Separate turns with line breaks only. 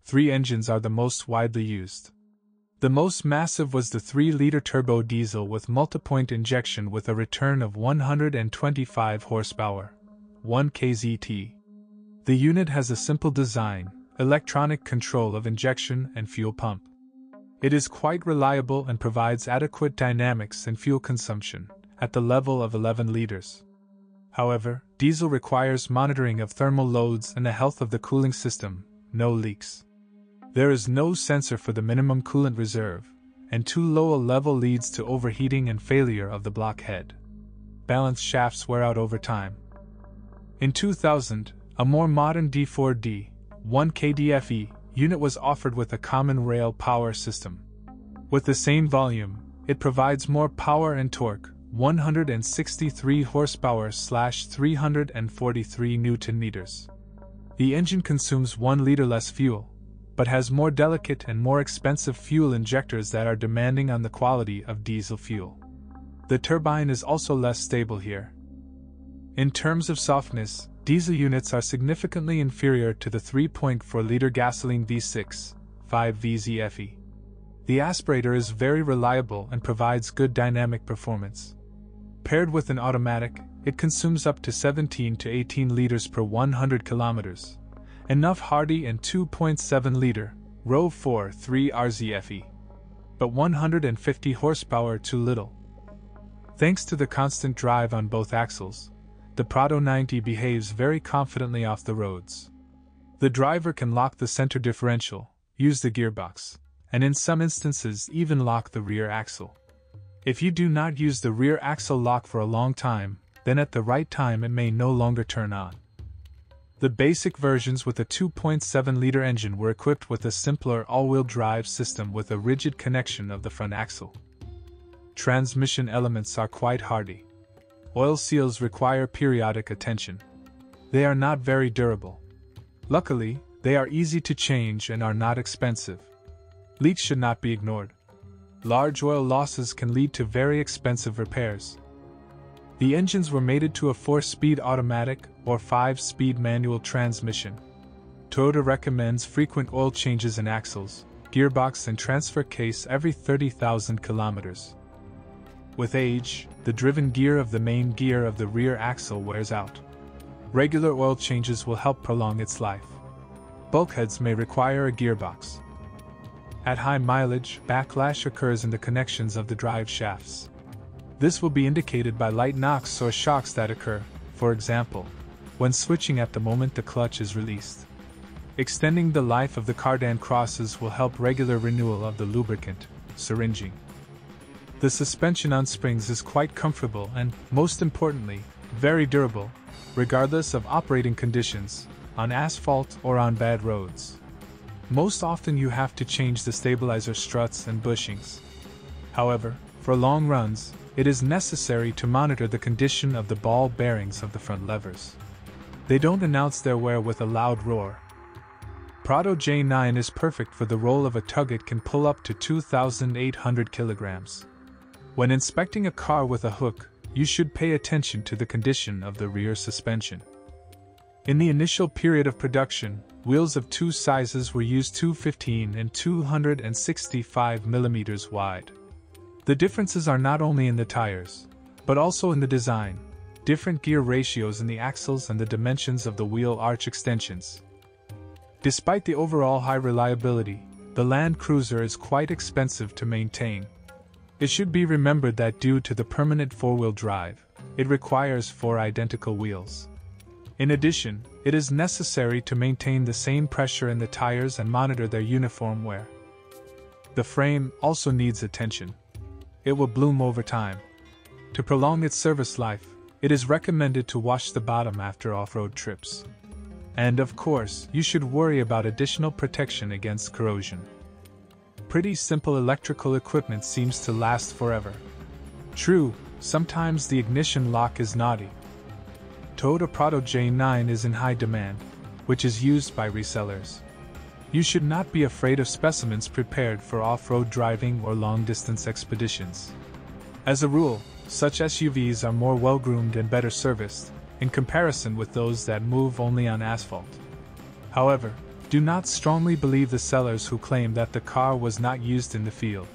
3 engines are the most widely used. The most massive was the 3-liter turbo diesel with multipoint injection with a return of 125 horsepower, 1 kZT. The unit has a simple design, electronic control of injection and fuel pump. It is quite reliable and provides adequate dynamics and fuel consumption, at the level of 11 liters. However, diesel requires monitoring of thermal loads and the health of the cooling system, no leaks. There is no sensor for the minimum coolant reserve, and too low a level leads to overheating and failure of the blockhead. Balance shafts wear out over time. In 2000, a more modern D4D, 1 kdfe, unit was offered with a common rail power system. With the same volume, it provides more power and torque, 163 horsepower/343 Nm. The engine consumes 1 liter less fuel, but has more delicate and more expensive fuel injectors that are demanding on the quality of diesel fuel. The turbine is also less stable here. In terms of softness, diesel units are significantly inferior to the 3.4-liter gasoline V6, 5 VZFE. The aspirator is very reliable and provides good dynamic performance. Paired with an automatic, it consumes up to 17 to 18 liters per 100 kilometers. Enough hardy and 2.7-liter, Row 4 3 RZFE. But 150 horsepower too little. Thanks to the constant drive on both axles, the Prado 90 behaves very confidently off the roads. The driver can lock the center differential, use the gearbox, and in some instances even lock the rear axle. If you do not use the rear axle lock for a long time, then at the right time it may no longer turn on. The basic versions with a 2.7-liter engine were equipped with a simpler all-wheel drive system with a rigid connection of the front axle. Transmission elements are quite hardy. Oil seals require periodic attention. They are not very durable. Luckily, they are easy to change and are not expensive. Leaks should not be ignored. Large oil losses can lead to very expensive repairs. The engines were mated to a 4-speed automatic or 5-speed manual transmission. Toyota recommends frequent oil changes in axles, gearbox and transfer case every 30,000 kilometers. With age, the driven gear of the main gear of the rear axle wears out. Regular oil changes will help prolong its life. Bulkheads may require a gearbox. At high mileage, backlash occurs in the connections of the drive shafts. This will be indicated by light knocks or shocks that occur, for example, when switching at the moment the clutch is released. Extending the life of the cardan crosses will help regular renewal of the lubricant, syringing. The suspension on springs is quite comfortable and, most importantly, very durable, regardless of operating conditions, on asphalt or on bad roads. Most often you have to change the stabilizer struts and bushings. However, for long runs, it is necessary to monitor the condition of the ball bearings of the front levers. They don't announce their wear with a loud roar. Prado J9 is perfect for the role of a tug. It can pull up to 2,800 kilograms. When inspecting a car with a hook, you should pay attention to the condition of the rear suspension. In the initial period of production, wheels of 2 sizes were used, 215 and 265 mm wide. The differences are not only in the tires, but also in the design, different gear ratios in the axles and the dimensions of the wheel arch extensions. Despite the overall high reliability, the Land Cruiser is quite expensive to maintain. It should be remembered that due to the permanent 4-wheel drive, it requires 4 identical wheels. In addition, it is necessary to maintain the same pressure in the tires and monitor their uniform wear. The frame also needs attention. It will bloom over time. To prolong its service life, it is recommended to wash the bottom after off-road trips. And of course, you should worry about additional protection against corrosion. Pretty simple electrical equipment seems to last forever. True, sometimes the ignition lock is naughty. Toyota Prado J9 is in high demand, which is used by resellers. You should not be afraid of specimens prepared for off-road driving or long-distance expeditions. As a rule, such SUVs are more well-groomed and better serviced, in comparison with those that move only on asphalt. However, Do not strongly believe the sellers who claim that the car was not used in the field.